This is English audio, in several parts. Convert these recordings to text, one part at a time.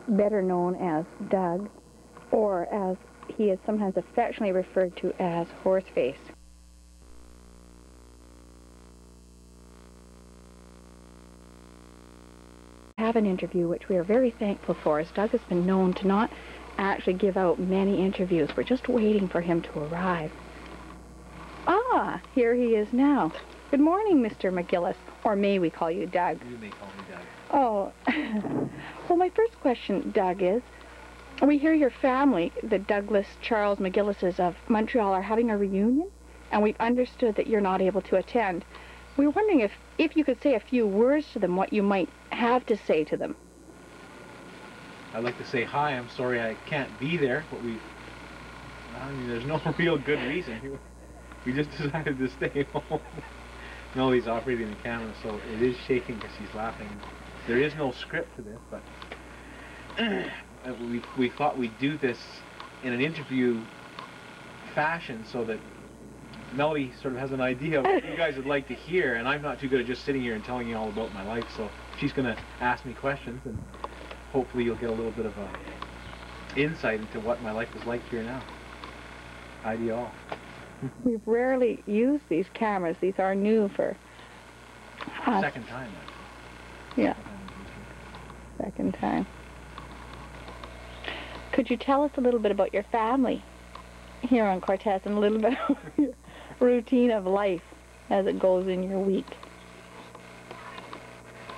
better known as Doug, or as he is sometimes affectionately referred to as Horseface. Have an interview which we are very thankful for, as Doug has been known to not actually give out many interviews. We're just waiting for him to arrive. Ah, here he is now. Good morning, Mr. McGillis, or may we call you Doug? You may call me Doug. Oh, well, my first question, Doug, is we hear your family, the Douglas Charles McGillises of Montreal, are having a reunion, and we've understood that you're not able to attend. We were wondering if you could say a few words to them, what you might have to say to them. I'd like to say hi. I'm sorry I can't be there, but I mean, there's no real good reason. We just decided to stay home. No, he's operating the camera, so it is shaking because he's laughing. There is no script to this, but we thought we'd do this in an interview fashion so that Melody sort of has an idea of what you guys would like to hear, and I'm not too good at just sitting here and telling you all about my life, so she's going to ask me questions, and hopefully you'll get a little bit of a insight into what my life is like here now. Ideal. We've rarely used these cameras. These are new for us. Second time, actually. Yeah. Second time. Could you tell us a little bit about your family here on Cortez and a little bit of your routine of life as it goes in your week?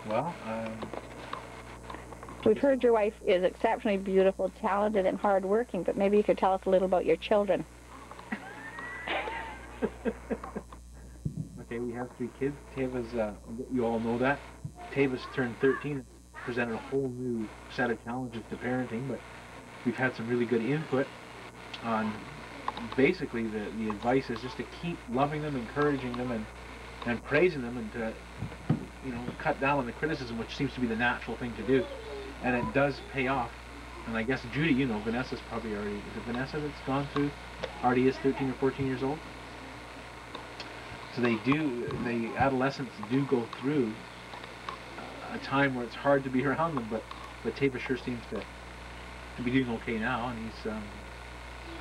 Well, we've heard your wife is exceptionally beautiful, talented, and hardworking, but maybe you could tell us a little about your children. Okay, we have 3 kids. Tava's, you all know that. Tava's turned 13 and presented a whole new set of challenges to parenting, but we've had some really good input on basically the advice is just to keep loving them, encouraging them, and praising them, and to, you know, cut down on the criticism, which seems to be the natural thing to do. And it does pay off. And I guess, Judy, you know, Vanessa's probably already, is it Vanessa that's gone through, already is 13 or 14 years old? So the adolescents do go through a time where it's hard to be around them, but Tava sure seems to be doing okay now, and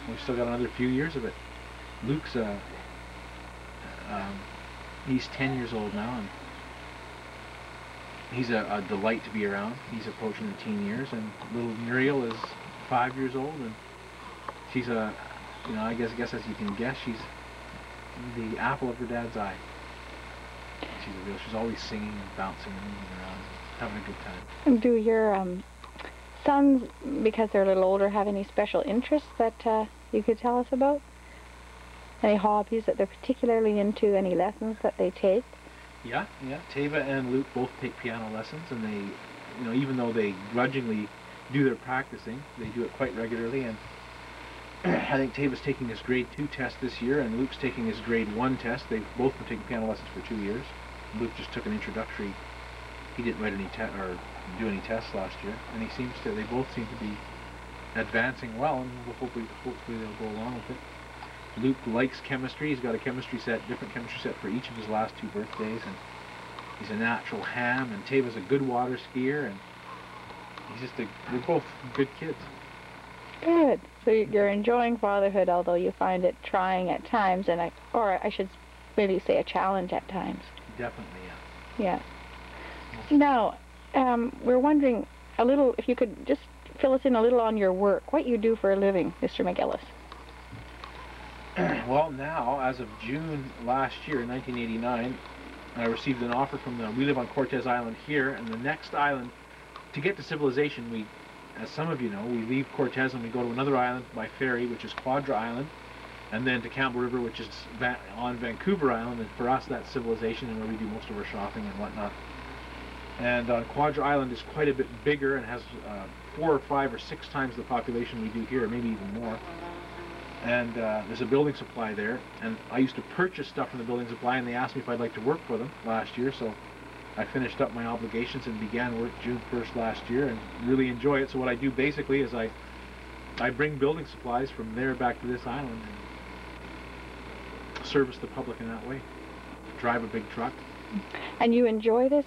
we've still got another few years of it. Luke's, he's 10 years old now, and he's a delight to be around. He's approaching the teen years, and little Muriel is 5 years old, and she's you know, I guess as you can guess, she's the apple of her dad's eye. She's always singing and bouncing and moving around, having a good time. And do your sons, because they're a little older, have any special interests that you could tell us about? Any hobbies that they're particularly into, any lessons that they take? Yeah. Tava and Luke both take piano lessons, and they, you know, even though they grudgingly do their practicing, they do it quite regularly. And I think Tava's taking his grade 2 test this year, and Luke's taking his grade 1 test. They've both been taking piano lessons for 2 years. Luke just took an introductory. He didn't write any or do any tests last year, and they both seem to be advancing well, and hopefully they'll go along with it. Luke likes chemistry. He's got a different chemistry set for each of his last 2 birthdays, and he's a natural ham. And Tava's a good water skier, and they're both good kids. Good. So you're enjoying fatherhood, although you find it trying at times, or I should maybe say a challenge at times. Definitely, yeah. Yeah. Now, we're wondering a little, if you could just fill us in a little on your work, what you do for a living, Mr. McGillis. Well, now, as of June last year, 1989, I received an offer from we live on Cortez Island here, and the next island, to get to civilization, we, as some of you know, we leave Cortez and we go to another island by ferry, which is Quadra Island, and then to Campbell River, which is on Vancouver Island, and for us that's civilization, and where we do most of our shopping and whatnot. And Quadra Island is quite a bit bigger and has 4 or 5 or 6 times the population we do here, maybe even more. And there's a building supply there, and I used to purchase stuff from the building supply, and they asked me if I'd like to work for them last year, so I finished up my obligations and began work June 1st last year, and really enjoy it. So what I do basically is I bring building supplies from there back to this island and service the public in that way. Drive a big truck. And you enjoy this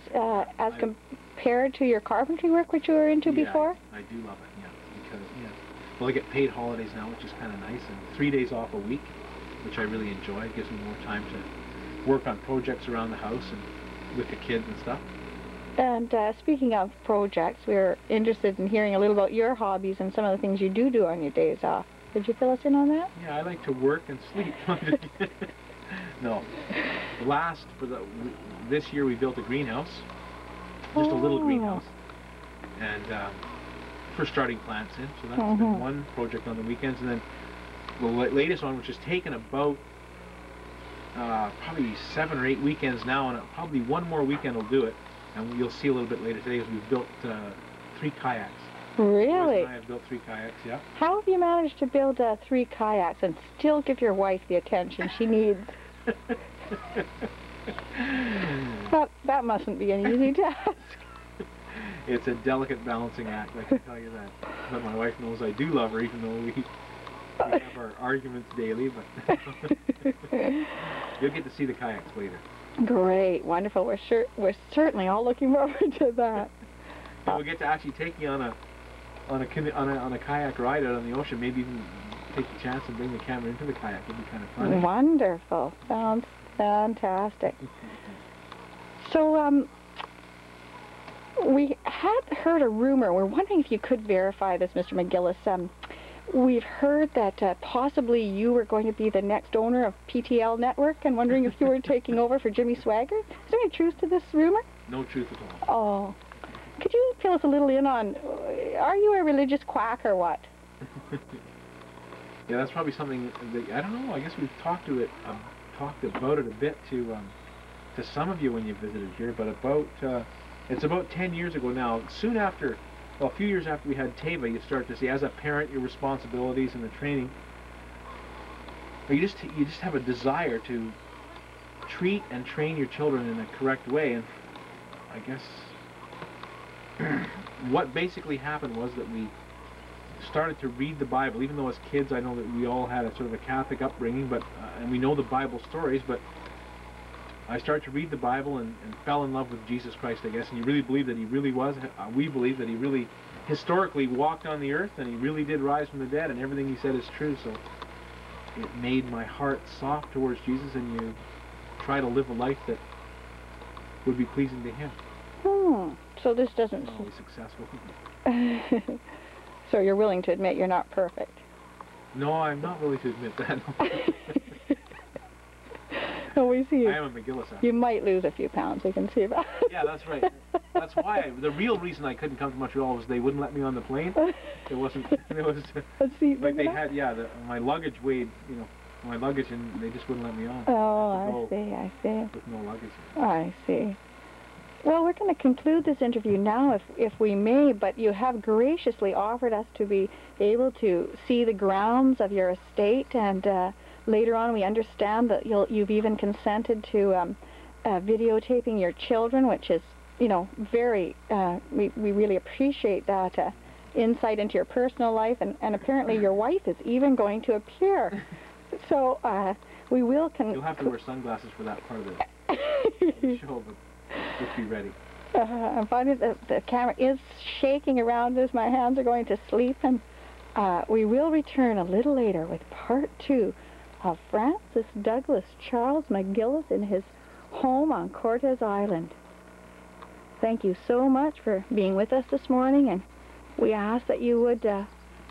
compared to your carpentry work, which you were into before? I do love it, yeah. Because, well, I get paid holidays now, which is kind of nice, and 3 days off a week, which I really enjoy. It gives me more time to work on projects around the house and with the kids and stuff. And speaking of projects, we're interested in hearing a little about your hobbies and some of the things you do on your days off. Could you fill us in on that? Yeah, I like to work and sleep. No. This year we built a greenhouse, just a little greenhouse, and for starting plants in. So that's been one project on the weekends, and then the latest one, which has taken about probably 7 or 8 weekends now, and probably one more weekend will do it. And you'll see a little bit later today, is we've built 3 kayaks. Really? I have built 3 kayaks, yeah. How have you managed to build 3 kayaks and still give your wife the attention she needs? That mustn't be an easy task. It's a delicate balancing act, I can tell you that. But my wife knows I do love her, even though we have our arguments daily. But you'll get to see the kayaks later. Great, wonderful. We're certainly all looking forward to that. And we'll get to actually take you on a kayak ride out on the ocean. Maybe even take the chance and bring the camera into the kayak. It'd be kind of fun. Wonderful. Sounds fantastic. So, we had heard a rumor. We're wondering if you could verify this, Mr. McGillis. We've heard that possibly you were going to be the next owner of PTL Network, and wondering if you were taking over for Jimmy Swaggart. Is there any truth to this rumor? No truth at all. Oh. Could you fill us a little in on, are you a religious quack or what? Yeah, that's probably something that, I don't know, I guess we've talked about it a bit to some of you when you visited here, but it's about 10 years ago now. Soon after, well, a few years after we had Teva, you start to see, as a parent, your responsibilities and the training. Or you just have a desire to treat and train your children in a correct way. And I guess what basically happened was that we started to read the Bible. Even though as kids, I know that we all had a sort of a Catholic upbringing, but and we know the Bible stories, but I started to read the Bible and fell in love with Jesus Christ, I guess, and you really believe that he really was, we believe that he really historically walked on the earth, and he really did rise from the dead, and everything he said is true. So it made my heart soft towards Jesus, and you try to live a life that would be pleasing to him. So this doesn't... Not always successful. So you're willing to admit you're not perfect? No, I'm not willing to admit that. Oh, we see you. I am a McGillis. You might lose a few pounds, we can see that. Yeah, that's right. That's why. The real reason I couldn't come to Montreal was they wouldn't let me on the plane. It was like they had, my luggage weighed, my luggage, and they just wouldn't let me on. Oh, I see. With no luggage. I see. Well, we're going to conclude this interview now, if we may, but you have graciously offered us to be able to see the grounds of your estate, and later on we understand that you've even consented to videotaping your children, which is, very, we really appreciate that insight into your personal life, and apparently your wife is even going to appear. So we will... You'll have to wear sunglasses for that part of the show, but just be ready. I'm finding that the camera is shaking around as my hands are going to sleep, and we will return a little later with part 2 of Francis Douglas Charles McGillis in his home on Cortes Island. Thank you so much for being with us this morning, and we ask that you would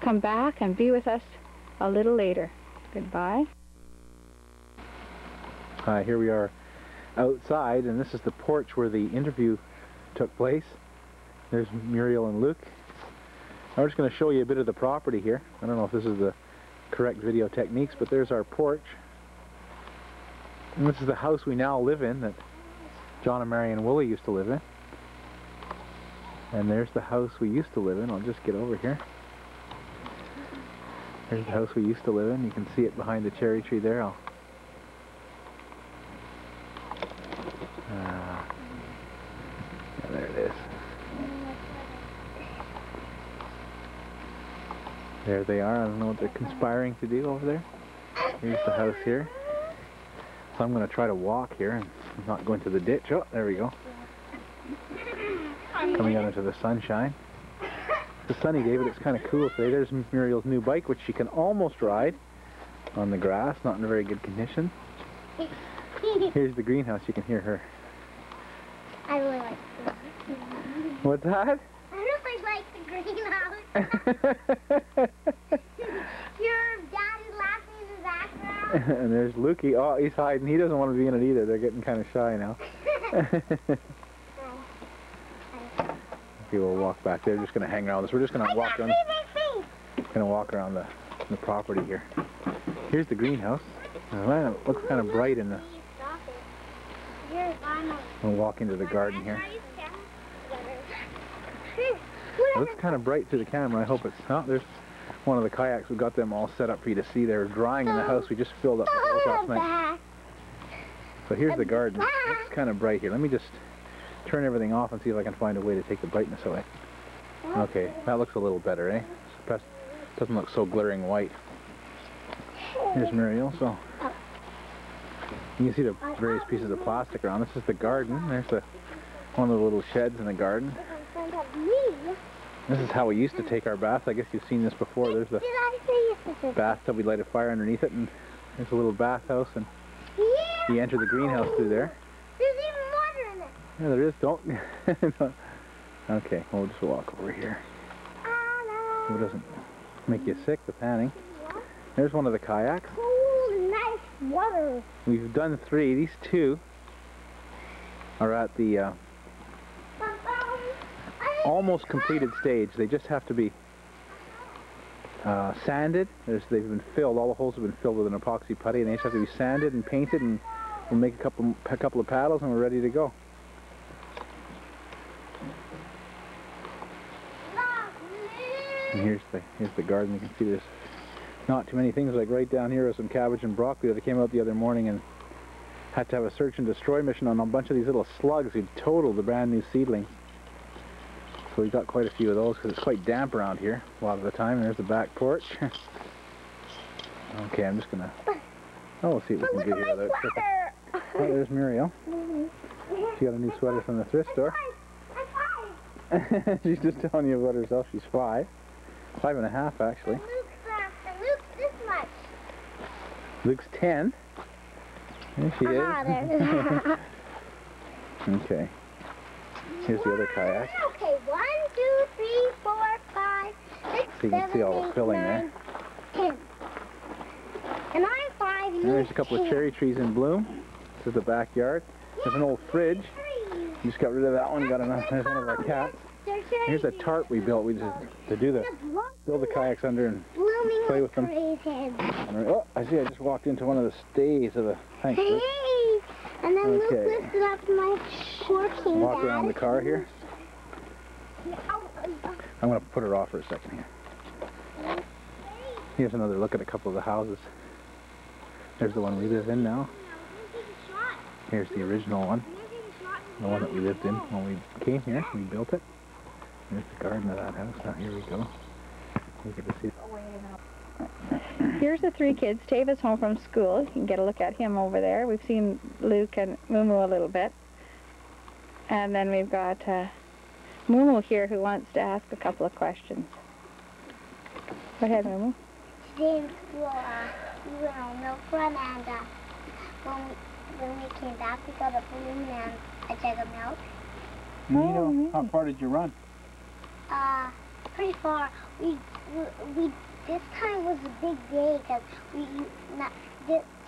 come back and be with us a little later. Goodbye. Here we are outside, and this is the porch where the interview took place. There's Muriel and Luke. I'm just going to show you a bit of the property here. I don't know if this is the correct video techniques, but there's our porch. And this is the house we now live in that John and Marion Woolley used to live in. And there's the house we used to live in. I'll just get over here. There's the house we used to live in. You can see it behind the cherry tree there. Yeah, there it is. There they are. I don't know what they're conspiring to do over there. Here's the house here. So I'm going to try to walk here and not go into the ditch. Oh, there we go. coming out into the sunshine. It's a sunny day, but it's kind of cool today. There's Muriel's new bike, which she can almost ride on the grass, not in very good condition. Here's the greenhouse. You can hear her. I really like this. What's that? I really like the greenhouse. Your daddy's laughing in the background. And there's Lukey. Oh, he's hiding. He doesn't want to be in it either. They're getting kind of shy now. Okay, we'll walk back there. Just going to hang around this. We're just going to walk around. The property here. Here's the greenhouse. It looks kind of bright in the. We'll walk into the garden here. It looks kind of bright through the camera. I hope it's not. There's one of the kayaks. We've got them all set up for you to see. They're drying in the house. We just filled up the holes last night. So here's the garden. It's kind of bright here. Let me just turn everything off and see if I can find a way to take the brightness away. Okay, that looks a little better, eh? Doesn't look so glaring white. Here's Muriel. So you can see the various pieces of plastic around. This is the garden. There's one of the little sheds in the garden. This is how we used to take our bath. I guess you've seen this before. There's the bathtub. We light a fire underneath it, and there's a little bathhouse, and you enter the greenhouse through there. There's even water in it. Yeah, there is. Don't. Okay, we'll just walk over here. So it doesn't make you sick, the panning. There's one of the kayaks. Cool, nice water. We've done 3. These 2 are at the almost completed stage. They just have to be sanded. They've been filled. All the holes have been filled with an epoxy putty, and they just have to be sanded and painted, and we'll make a couple of paddles, and we're ready to go. And here's the garden. You can see there's not too many things. Like right down here are some cabbage and broccoli that came out the other morning and had to have a search and destroy mission on a bunch of these little slugs who'd totaled the brand new seedlings. So we got quite a few of those because it's quite damp around here a lot of the time. And there's the back porch. Okay, I'm just gonna. Oh, we'll see what we can get here without tripping. Oh, there's Muriel. She got a new sweater from the thrift store. She's just telling you about herself. She's 5. 5.5 actually. Luke's this much. Luke's 10. There she is. Okay. Here's the other kayak. Okay, 1, 2, 3, 4, 5, 6, So you can 7, see all the 8, filling 9, there. 10. And I'm 5. And there's a couple of cherry trees in bloom. This is the backyard. There's an old fridge. We just got rid of that one. Got enough. There's one of our cats. Here's a tarp we built. We just to build the kayaks under and play with them. Oh, I see. I just walked into one of the stays of the. Thanks. Hey, and then Okay. Luke lifted up my working Walk around the car here. Oh, I'm going to put her off for a second here. Here's another look at a couple of the houses. There's the one we live in now. Here's the original one. The one that we lived in when we came here. We built it. There's the garden of that house. Now here we go. You get to see. Here's the 3 kids. Tavis home from school. You can get a look at him over there. We've seen Luke and Mumu a little bit. And then we've got Mumu here who wants to ask a couple of questions. Go ahead, Mumu. Today in school, we went on milk run, and when we came back, we got a balloon and a jug of milk. Nino, how far did you run? Pretty far. We this time was a big day because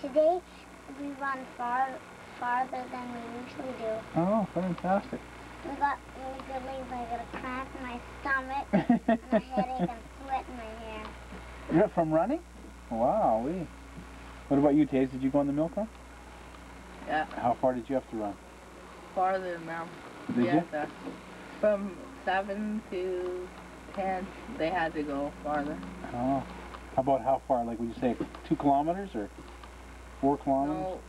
today we run farther than we usually do. Oh, fantastic. We got really good legs. I got a cramp in my stomach, and a headache, and sweat in my hair. You're from running? Wow. What about you, Taze? Did you go on the milk run? Yeah, How far did you have to run? farther than now. Did you? From 7 to 10, they had to go farther. Oh. How about how far? Like, would you say 2 kilometers or 4 kilometers?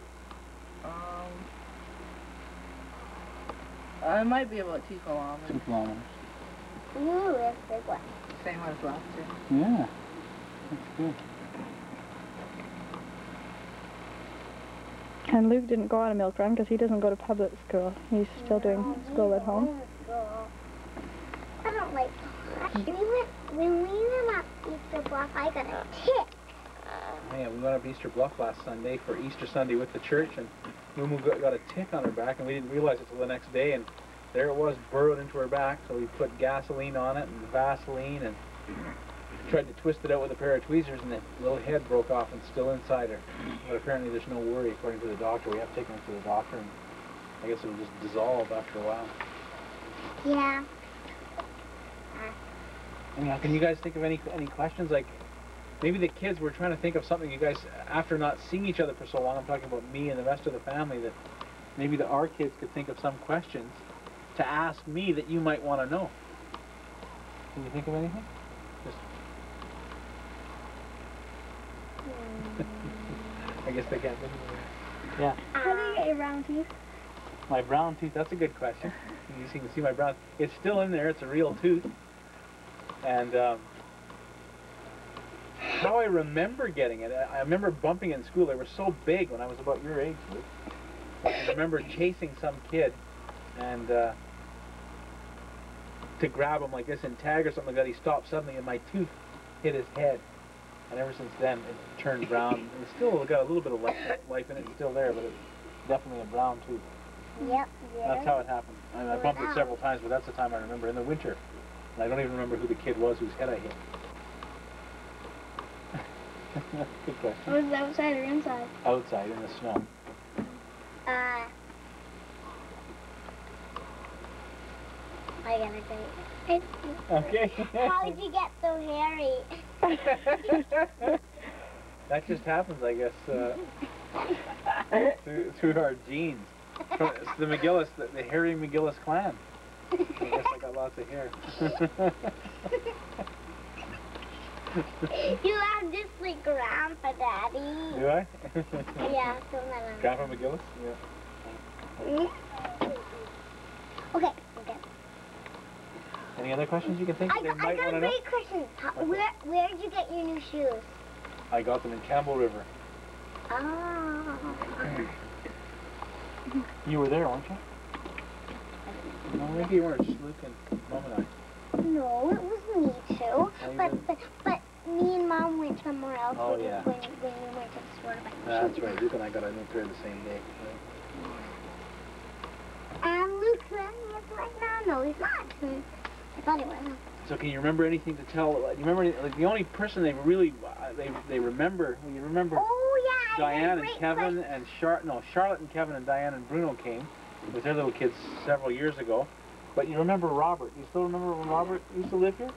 No, it might be about 2 kilometers. 2 kilometers. Ooh, that's a big one. Same as last year. Yeah. That's good. And Luke didn't go on a milk run because he doesn't go to public school. He's still doing school at home. like, when we went up Easter Bluff, I got a tick. Yeah, we went up Easter Bluff last Sunday for Easter Sunday with the church, and Mumu got a tick on her back, and we didn't realize it till the next day, and there it was, burrowed into her back, so we put gasoline on it and Vaseline, and tried to twist it out with a pair of tweezers, and the little head broke off and still inside her. But apparently there's no worry, according to the doctor. We have taken her to the doctor, and I guess it will just dissolve after a while. Yeah. Anyhow, can you guys think of any questions? Like, maybe the kids were trying to think of something you guys, after not seeing each other for so long, I'm talking about me and the rest of the family, that maybe our kids could think of some questions to ask me that you might want to know. Can you think of anything? Just I guess they can't think of it. Yeah. How do you get your brown teeth? My brown tooth, that's a good question. You can see my brown, it's still in there, it's a real tooth. And how I remember getting it, I remember bumping it in school. They were so big when I was about your age, Luke. I remember chasing some kid and to grab him like this in tag or something like that. He stopped suddenly and my tooth hit his head. And ever since then, it turned brown. It's still got a little bit of life in it. It's still there, but it's definitely a brown tooth. Yep. That's how it happened. I bumped it several times, but that's the time I remember, in the winter. And I don't even remember who the kid was whose head I hit. Good question. Was it outside or inside? Outside, in the snow. I gotta say. Okay. How did you get so hairy? That just happens, I guess, through our genes. It's the McGillis, the hairy McGillis clan. I guess I got lots of hair. You have just like Grandpa, Daddy. Do I? Yeah, so that Grandpa McGillis? Yeah. Okay. Any other questions you can think of they might want to know? I got a great question. Where did you get your new shoes? I got them in Campbell River. Oh. You were there, weren't you? No, maybe you weren't. Just Luke and Mom and I. No, it was me too. Oh, But me and Mom went somewhere else Oh, when, yeah. when we went to the store to buy That's right. Luke and I got a new pair the same day. And Luke's wearing it right now. No, he's not. I thought he was. So can you remember anything to tell? You remember, like, the only person they really they remember? Well, you remember? Oh yeah. Diane and Kevin and Charlotte and Kevin and Diane and Bruno came with their little kids several years ago. But you remember Robert? You still remember when Robert used to live here?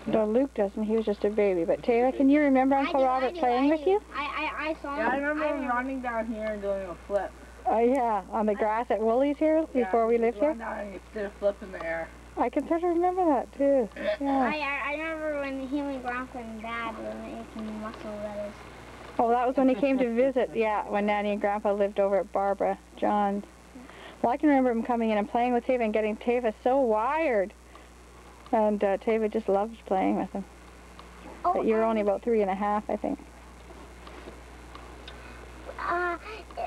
No, Luke doesn't. He was just a baby. But Taylor, can you remember Uncle Robert playing with you? I saw him. Yeah, I remember him running down here and doing a flip. Oh yeah, on the grass at Woolies here before we lived here. Down and he did a flip in the air. I can sort of remember that too. Yeah. I remember when him and Grandpa and Dad were making muscle letters. Oh, that was when he came to visit. Yeah, when Nanny and Grandpa lived over at Barbara John's. Well, I can remember him coming in and playing with Tava and getting Tava so wired. And Tava just loved playing with him. Oh, But you're only about 3.5, I think.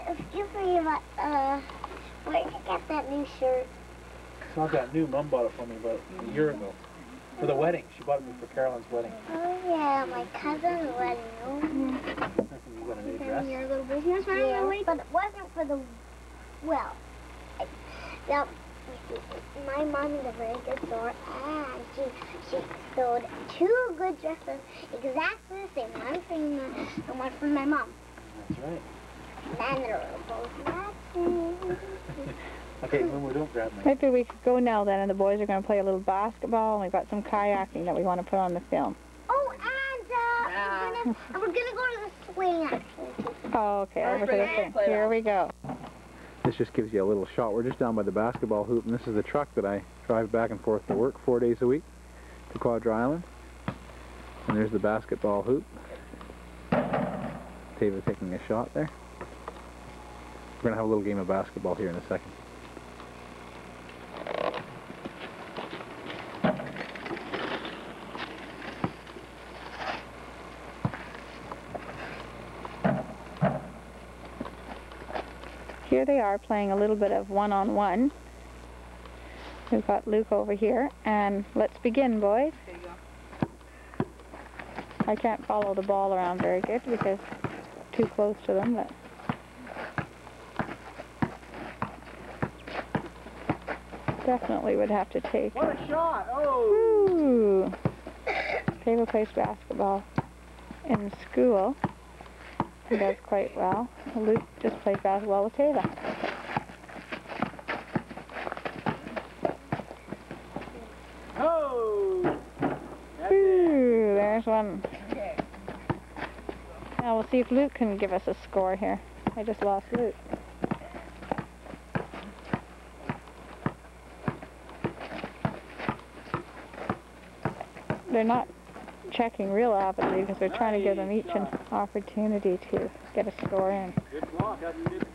Excuse me, but where did you get that new shirt? It's not that new. Mom bought it for me about a year ago. For the wedding. She bought it me for Carolyn's wedding. Oh yeah, my cousin's wedding. You got a new dress? Your little business running away? But it wasn't for the, well, now, my mom is a very good sewer, and she sewed 2 good dresses, exactly the same, one for me and one for my mom. That's right. And they're both matching. Okay, Momo, don't grab me. Maybe we could go now then, and the boys are going to play a little basketball, and we've got some kayaking that we want to put on the film. Oh, and we're gonna go to the swing, actually. Oh, okay, over to the thing. Here we go. This just gives you a little shot. We're just down by the basketball hoop, and this is the truck that I drive back and forth to work 4 days a week to Quadra Island. And there's the basketball hoop. Tava taking a shot there. We're going to have a little game of basketball here in a second. Here they are playing a little bit of one-on-one. We've got Luke over here, and let's begin, boys. There you go. I can't follow the ball around very good because too close to them, but definitely would have to take. What a shot! Oh! Ooh. Tava plays basketball in school and does quite well. Luke just plays basketball with Tava. Oh! That's it. Ooh, there's one. Okay. Now we'll see if Luke can give us a score here. I just lost Luke. They're not checking real avidly because we're trying to give them each an opportunity to get a score in. Good block. That's good.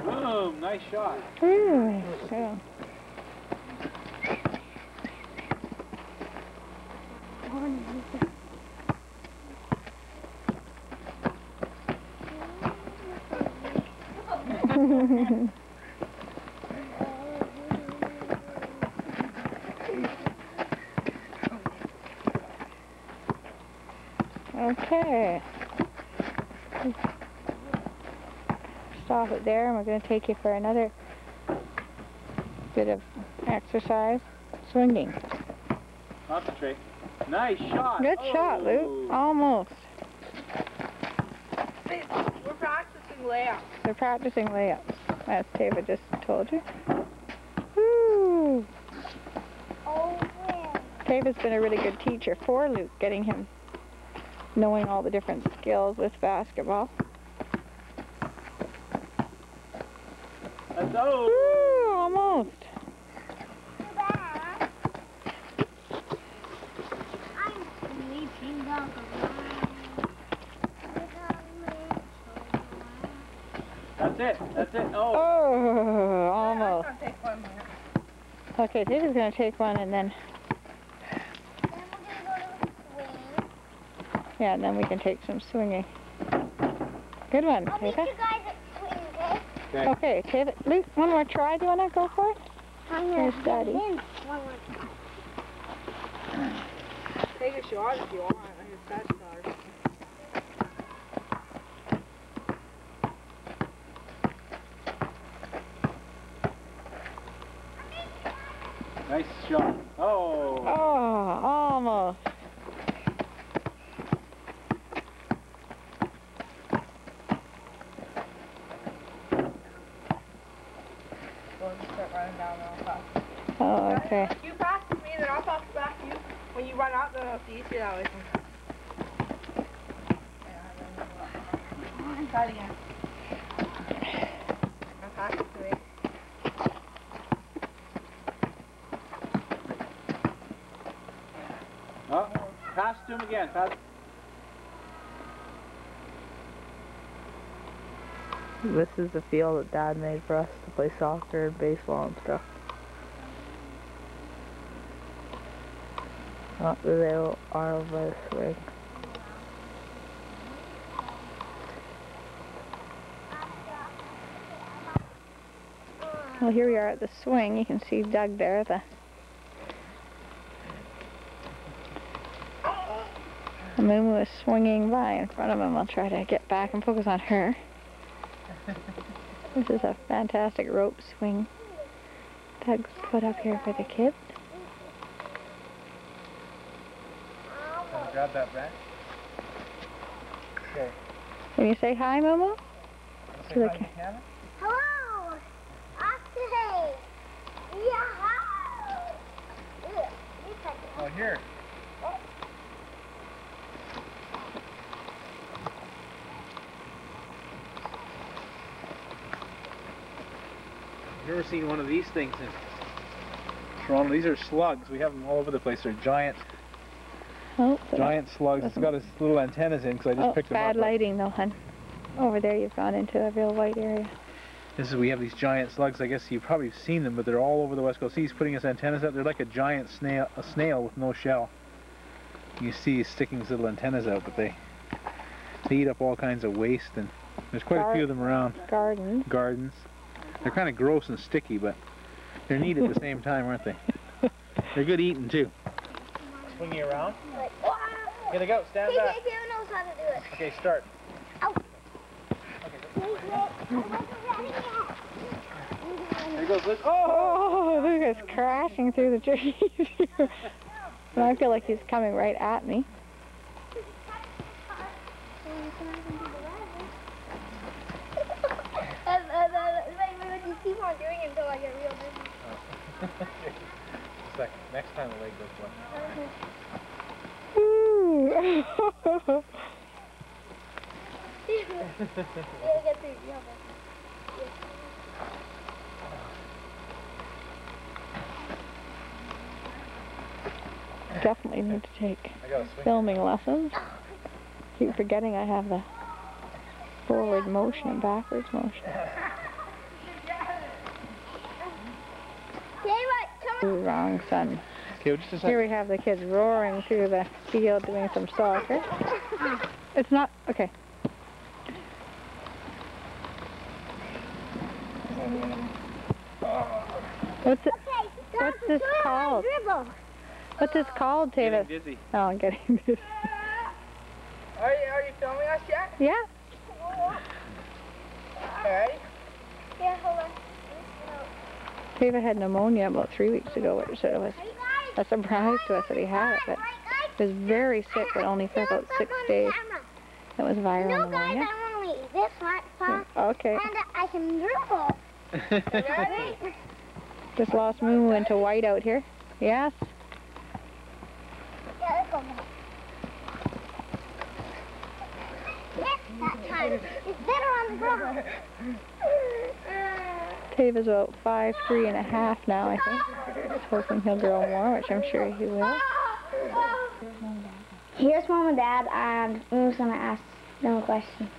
Boom! Nice shot. Ooh, so. Okay. Stop it there, and we're going to take you for another bit of exercise. Swinging. Concentrate. Nice shot. Good shot, Luke. Almost. We're practicing layups. They're practicing layups, as Tava just told you. Woo! Oh, well. Tava's been a really good teacher for Luke, getting him knowing all the different skills with basketball. Let's go. Woo! Almost. Dad, I'm sleeping dog That's it. That's it. Oh. Oh, almost. I'm gonna take 1 minute. Okay, Tava's going to take one, and then, Then we're gonna go to the swing. yeah, and then we can take some swinging. Good one, I'll meet Tava. you guys at swing, okay? Okay. Okay, Tava. Luke, one more try. Do you want to go for it? I'm Here's Daddy. One more time. Take a shot if you want. I just that shot. Nice shot. Oh. Oh, almost. We'll just start running down real fast. Oh, okay. You pass to me, then I'll pass it back to you. When you run out, then I'll see you that way. Try it again. Now pass it to me. Oh. Pass to him again. Pass. This is the field that Dad made for us to play soccer and baseball and stuff. Oh, there they are over the swing. Well, here we are at the swing. You can see Doug there. The Mumu is swinging by in front of him. I'll try to get back and focus on her. This is a fantastic rope swing Doug's put up here for the kids. Grab that branch. Okay. Can you say hi, Momo? Say To the hi to ca- Hannah. Hello! After yeah! Oh, here. You've ever seen one of these things in Toronto? These are slugs. We have them all over the place. They're giant Oh, slugs. It's got its little antennas in because I just oh, picked them up. bad lighting though, hun. Over there you've gone into a real white area. we have these giant slugs. I guess you've probably seen them, but they're all over the west coast. See, he's putting his antennas out. They're like a giant snail with no shell. You see he's sticking his little antennas out, but they eat up all kinds of waste, and there's quite a few of them around. Gardens. They're kind of gross and sticky, but they're neat at the same time, aren't they? They're good eating too. Swing you around. Here they go. Stand back. He knows how to do it. Okay, start. Ow. There goes Luke. Oh, Luke is crashing through the trees. And I feel like he's coming right at me. Just keep on doing it until I get real busy. Just a second. Next time the leg goes well. Get through. You have Definitely need to take filming lessons. Keep forgetting I have the forward motion and backwards motion. Wrong, son. Okay, well, just a second. Here we have the kids roaring through the field doing some soccer. It's not, okay. What's this called? What's this called, Tavis? Getting dizzy. Oh, I'm getting dizzy. Are you filming us yet? Yeah. Okay. Yeah, hold on. Tavis had pneumonia about 3 weeks ago, which sort of was a surprise to us that he had it, but he was very sick, but only for about 6 days. It was viral pneumonia. I'm only this much, Okay. and I can dribble. Ready? Just lost Moo into white out here. Yes. Yeah, let's go. Yes, that time. It's better on the ground. Tavis about 5'3.5" now, I think. Just hoping he'll grow more, which I'm sure he will. Here's Mom and Dad, and I'm just going to ask them a question.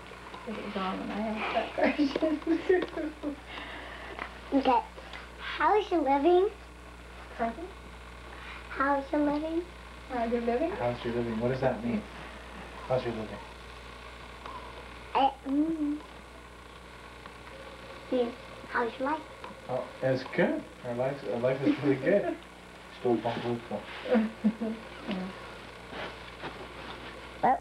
Okay. How is your living? Pardon? How is your living? How's your living? How's your living? What does that mean? How's your living? How's your life? Oh, it's good. Our life is really good. Still beautiful. Well,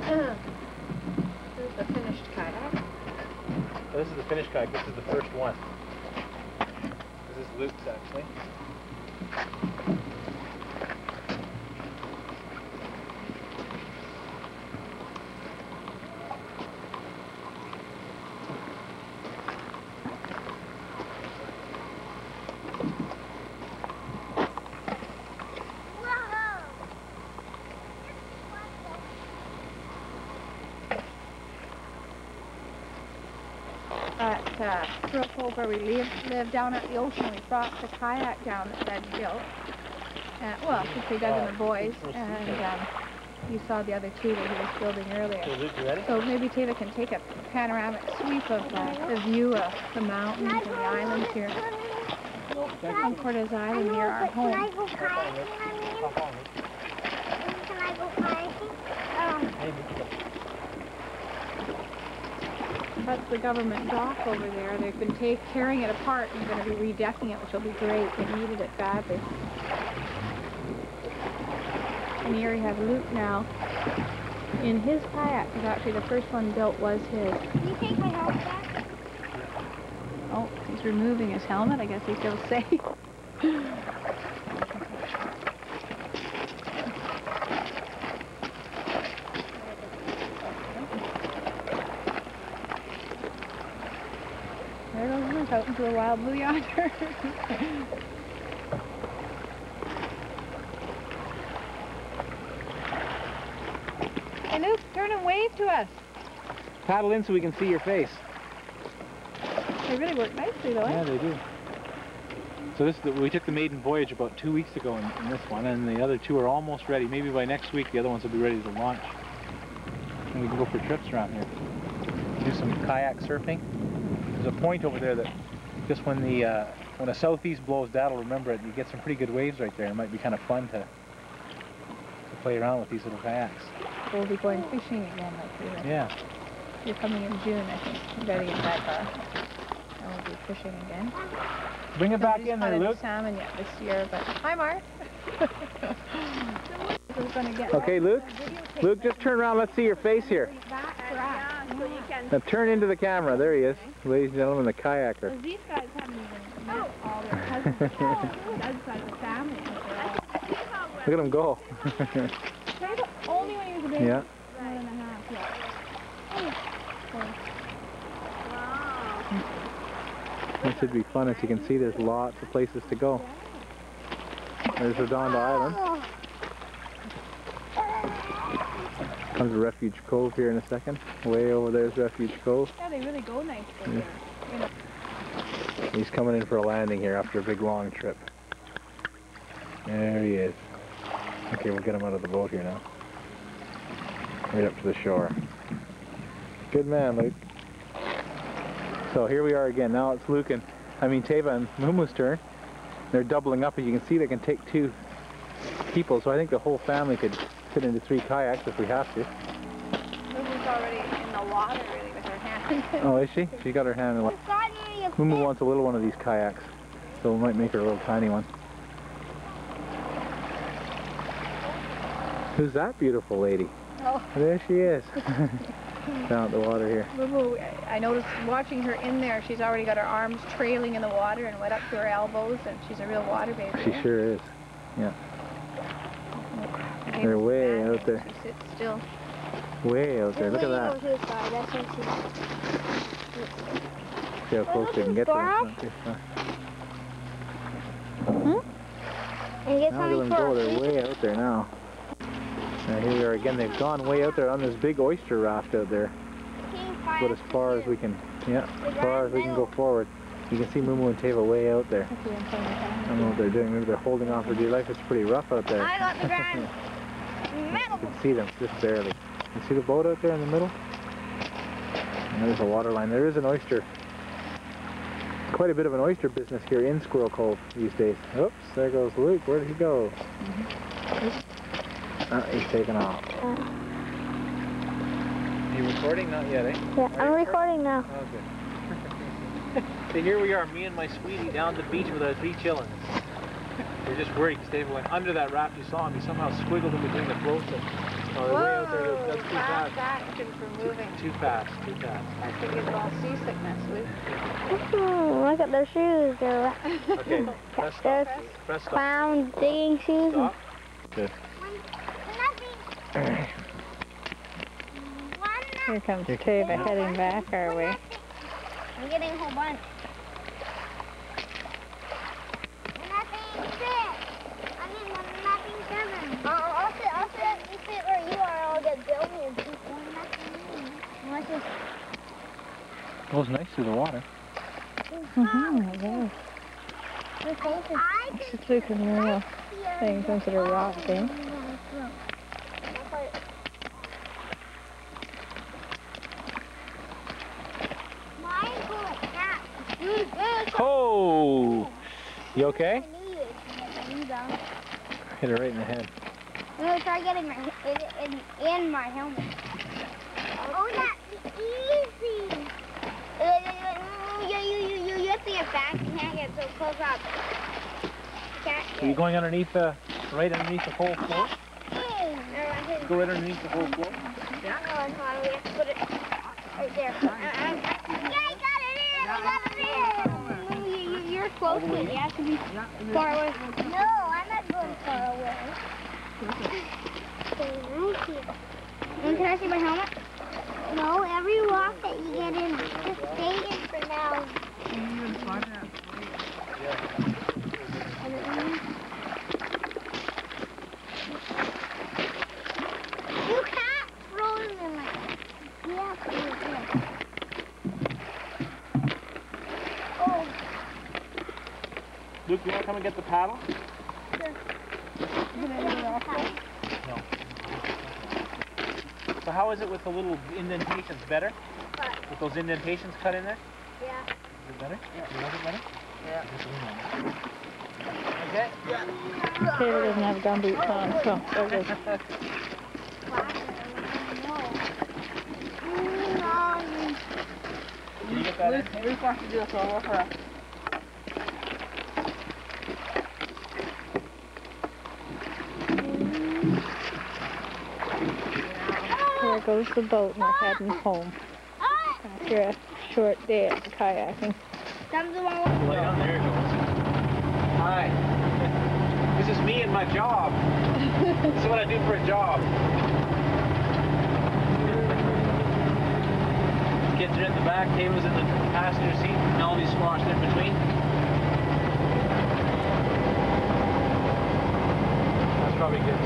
Here's the finished kayak. This is the finished kayak. This is the first one. This is Luke's, actually. At Brooke, where we live down at the ocean, we brought the kayak down that Dad built. Well, actually Doug and the boys, and you saw the other two that he was building earlier. So Luke, you ready? So maybe Taylor can take a panoramic sweep of the view of the mountains and the islands here on Cortez Island near our home. Can I go kayaking? Can I go kayaking? That's the government dock over there. They've been carrying it apart and going to be redecking it, which will be great. They needed it badly. And here we have Luke now in his kayak, because actually the first one built was his. Can you take my helmet back? Oh, he's removing his helmet. I guess he feels safe. There goes Luke out into the wild blue yonder. Hey Luke, turn and wave to us. Paddle in so we can see your face. They really work nicely though, eh? Yeah, they do. So we took the maiden voyage about 2 weeks ago in this one, and the other two are almost ready. Maybe by next week the other ones will be ready to launch. And we can go for trips around here. Do some kayak surfing. There's a point over there that just when a southeast blows, Dad'll remember it. You get some pretty good waves right there. It might be kind of fun to play around with these little kayaks. We'll be going fishing again, like we were. Yeah. You're coming in June, I think. You better get that car. And we'll be fishing again. Bring it back Nobody's in caught there, any Luke. salmon yet this year, but hi, Mark. We're gonna get Okay, Luke. Luke, just turn around. Let's see your face here. Now turn into the camera. There he is. Ladies and gentlemen, the kayaker. These guys haven't even met all their cousins. Doug's side of the family. Look at him go. Only when he was a baby. Yeah. 1.5, yeah. This should be fun. As you can see, there's lots of places to go. There's Redondo Island. Comes to Refuge Cove here in a second. Way over there's Refuge Cove. Yeah, they really go nice over there. You know. He's coming in for a landing here after a big long trip. There he is. Okay, we'll get him out of the boat here now. Right up to the shore. Good man, Luke. So here we are again. Now it's Luke and, Teva and Mumu's turn. They're doubling up. As you can see, they can take 2 people. So I think the whole family could fit into 3 kayaks if we have to. Mumu's already in the water, really, with her hand. Oh, is she? She got her hand in the water. Mumu wants a little one of these kayaks. So we might make her a little tiny one. Who's that beautiful lady? Oh. There she is. Down at the water here. Mumu, I noticed watching her in there, she's already got her arms trailing in the water and wet up to her elbows, and she's a real water baby. She sure is. Yeah. Okay, They're Mr. way Man, out there. She sits still. Way out there. Look at that. See how close they can get to them. Not too far. And get Now look at them go. They're way out there now. Now here we are again. They've gone way out there on this big oyster raft out there. But as far as we can, as far as we can go forward. You can see Mumu and Teva way out there. I don't know what they're doing. Maybe they're holding on for dear life. It's pretty rough out there. I got the ground. You can see them just barely. You see the boat out there in the middle? And there's a water line. There is an oyster. Quite a bit of an oyster business here in Squirrel Cove these days. Oops, there goes Luke. Where did he go? He's taking off. You recording? Not yet, eh? Yeah, I'm recording now. Oh, good. So here we are, me and my sweetie down the beach with our 3 chillins. We're just worried because David went under that raft you saw him. He somehow squiggled in between the floats. And, they're way out there. That's too fast. Action for moving. Too fast. I think it's all seasickness, Luke. Look at their shoes. They're Okay, press stop. There's Press stop. clown digging shoes. Stop. Good. Here comes Teva heading back our way. I'm getting a whole bunch. I'll sit where you are. I'll get Billy and keep one nothing. Goes nice through the water. This is Luke and Muriel saying things that are rocking. Oh! You okay? Hit her right in the head. I'm gonna try getting in my helmet. Oh, that's easy. You have to get back. You can't get so close up. Are you going underneath right underneath the whole floor? Go right underneath the whole floor? Yeah. We have to put it right there. Yeah, I got it in. I got it in. You're close to it. You have to be far away. No, I'm not going far away. Can I see my helmet? No, every rock that you get in, just stay in for now. You can't throw them in like that. You have to do this. Oh. Luke, you want to come and get the paddle? No. So how is it with the little indentations? Better? What? With those indentations cut in there? Yeah. Is it better? Yeah. You like it better? Yeah. Okay? Taylor doesn't have gum boots on, so there it is. Can you get that in? Luke wants to do a solo for us. There goes the boat and we're heading home after a short day of kayaking. Lay down, there it goes. Hi. This is me and my job. This is what I do for a job. Kids are in the back, Taylor's in the passenger seat, Melody's squashed in between. That's probably good.